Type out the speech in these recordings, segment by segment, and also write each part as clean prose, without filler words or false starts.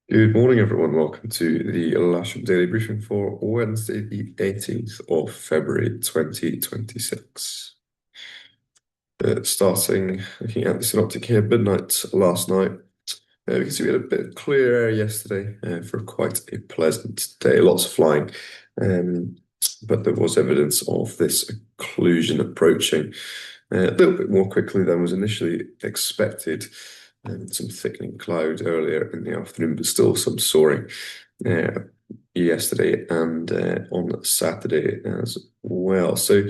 Good morning, everyone. Welcome to the Lasham Daily Briefing for Wednesday, the 18th of February, 2026. Starting looking at the synoptic here, midnight last night. We can see we had a bit of clear air yesterday for quite a pleasant day. Lots of flying, um, but there was evidence of this occlusion approaching a little bit more quickly than was initially expected. Some thickening cloud earlier in the afternoon, but still some soaring uh, yesterday and on Saturday as well. So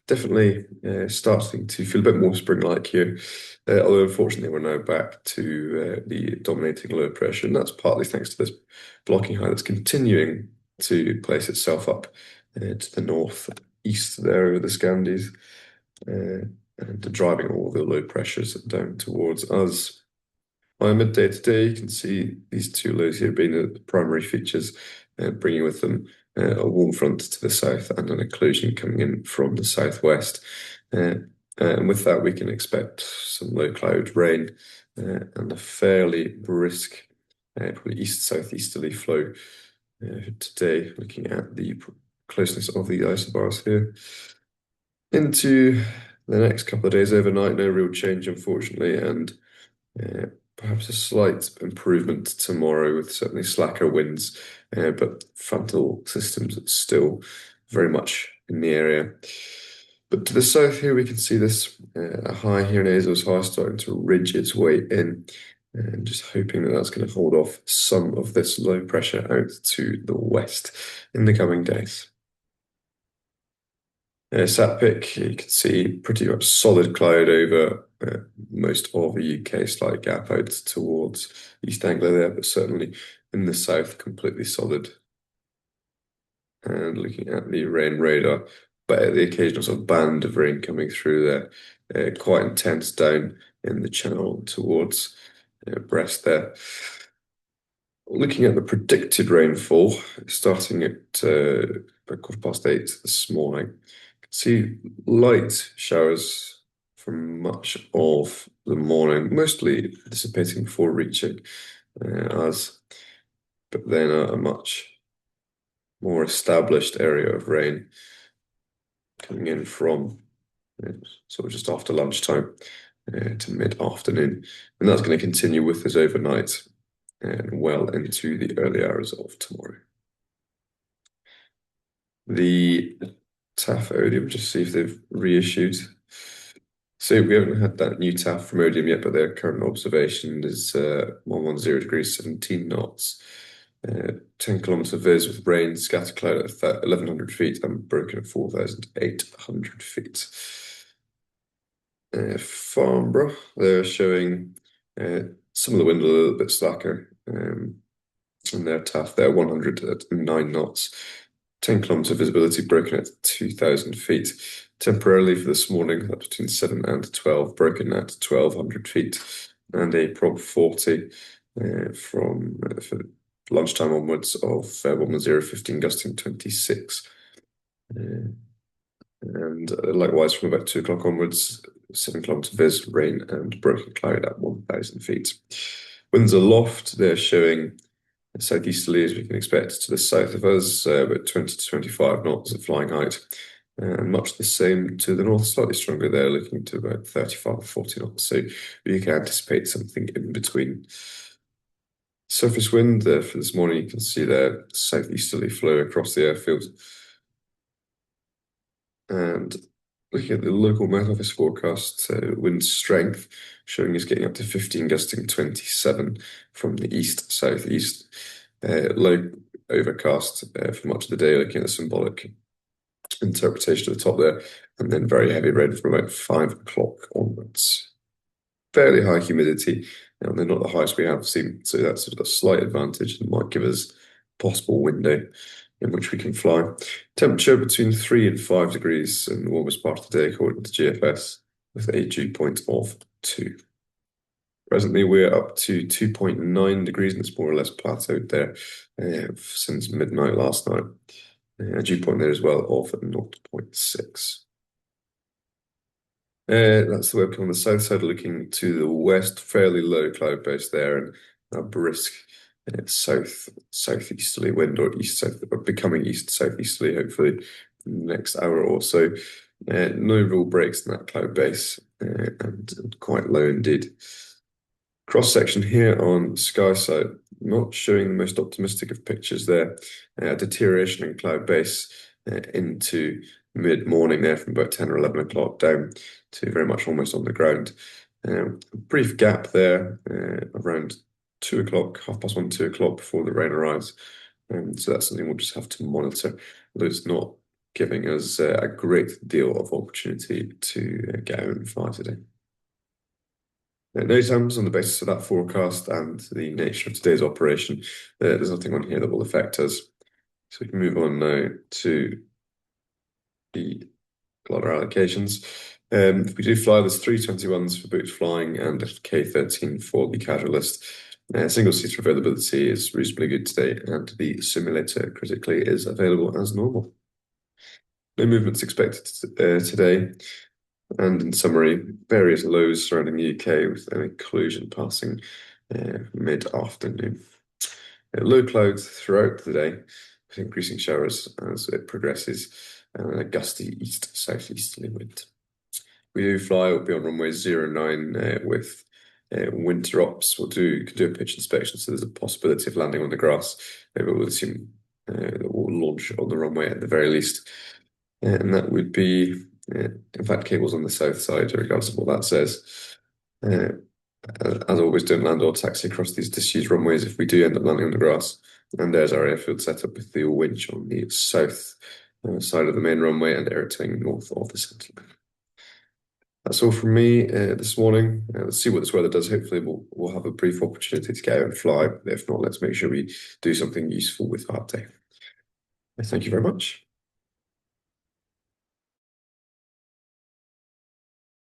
definitely starting to feel a bit more spring-like here. Although unfortunately we're now back to the dominating low pressure, and that's partly thanks to this blocking high that's continuing to place itself up to the northeast there over the Scandies, and driving all the low pressures down towards us. By midday today, you can see these two lows here being the primary features, bringing with them a warm front to the south and an occlusion coming in from the southwest. And with that, we can expect some low cloud rain and a fairly brisk, probably east-southeasterly flow today, looking at the closeness of the isobars here. Into the next couple of days overnight, no real change, unfortunately, and uh, perhaps a slight improvement tomorrow with certainly slacker winds, but frontal systems still very much in the area. But to the south here, we can see this high here in Azores High starting to ridge its way in, and just hoping that that's going to hold off some of this low pressure out to the west in the coming days. Sat pic, you can see pretty much solid cloud over most of the UK, slight gap out towards East Anglia there, but certainly in the south, completely solid. And looking at the rain radar, but the occasional sort of band of rain coming through there, quite intense down in the channel towards Brest there. Looking at the predicted rainfall, starting at about 8:15 this morning, see light showers for much of the morning, mostly dissipating before reaching us, but then a much more established area of rain coming in from sort of just after lunchtime to mid-afternoon. And that's going to continue with us overnight and well into the early hours of tomorrow. The TAF Odium, just see if they've reissued. So we haven't had that new TAF from Odium yet, but their current observation is 110 degrees, 17 knots. 10 kilometer viz with rain, scatter cloud at 1,100 feet and broken at 4,800 feet. Farnborough, they're showing some of the wind a little bit slacker. And their TAF, they're 100 at 9 knots. 10 kilometer visibility broken at 2,000 feet. Temporarily for this morning, that's between 7 and 12, broken at 1,200 feet. And a prop 40 from for lunchtime onwards of 110, gusting 26. And likewise from about 2 o'clock onwards, 7 kilometer viz, rain and broken cloud at 1,000 feet. Winds aloft, they're showing southeasterly as we can expect to the south of us, about 20 to 25 knots at flying height. And much the same to the north, slightly stronger there, looking to about 35 or 40 knots. So you can anticipate something in between. Surface wind for this morning, you can see there southeasterly flow across the airfield. And looking at the local Met Office forecast, wind strength showing is getting up to 15, gusting 27 from the east southeast. Low overcast for much of the day, looking at the symbolic interpretation of the top there, and then very heavy rain from about 5 o'clock onwards. Fairly high humidity, and they're not the highest we have seen, so that's sort of a slight advantage and might give us a possible window in which we can fly. Temperature between 3 and 5 degrees in the warmest part of the day, according to GFS, with a dew point of 2. Presently, we're up to 2.9 degrees, and it's more or less plateaued there since midnight last night. A dew point there as well of 0.6. That's the webcam on the south side, looking to the west, fairly low cloud base there, and a brisk southeasterly wind, or east south, or becoming east southeasterly, hopefully in the next hour or so. No real breaks in that cloud base, and quite low indeed. Cross section here on sky side, not showing the most optimistic of pictures there. Deterioration in cloud base into mid-morning there from about 10 or 11 o'clock down to very much almost on the ground. A brief gap there around 2 o'clock, 1:30, 2 o'clock before the rain arrives. So that's something we'll just have to monitor, although it's not giving us a great deal of opportunity to get out and fly today. No times on the basis of that forecast and the nature of today's operation, there's nothing on here that will affect us. So we can move on now to the glider allocations. If we do fly, there's 321s for booked flying and a K13 for the casual list. Single seater availability is reasonably good today, and the simulator critically is available as normal. No movements expected today. And in summary, various lows surrounding the UK with an inclusion passing mid-afternoon. Low clouds throughout the day, with increasing showers as it progresses, and a gusty east-southeasterly wind. We do fly, we'll be on runway 09 with winter ops. Could do a pitch inspection, so there's a possibility of landing on the grass. But we'll assume that we'll launch on the runway at the very least. And that would be, in fact, cables on the south side, regardless of what that says. As always, don't land or taxi across these disused runways if we do end up landing on the grass. And there's our airfield setup with the winch on the south side of the main runway and airtowing north of the centre. That's all from me this morning. Let's see what this weather does. Hopefully we'll have a brief opportunity to get out and fly. If not, let's make sure we do something useful with our day. Thank you very much.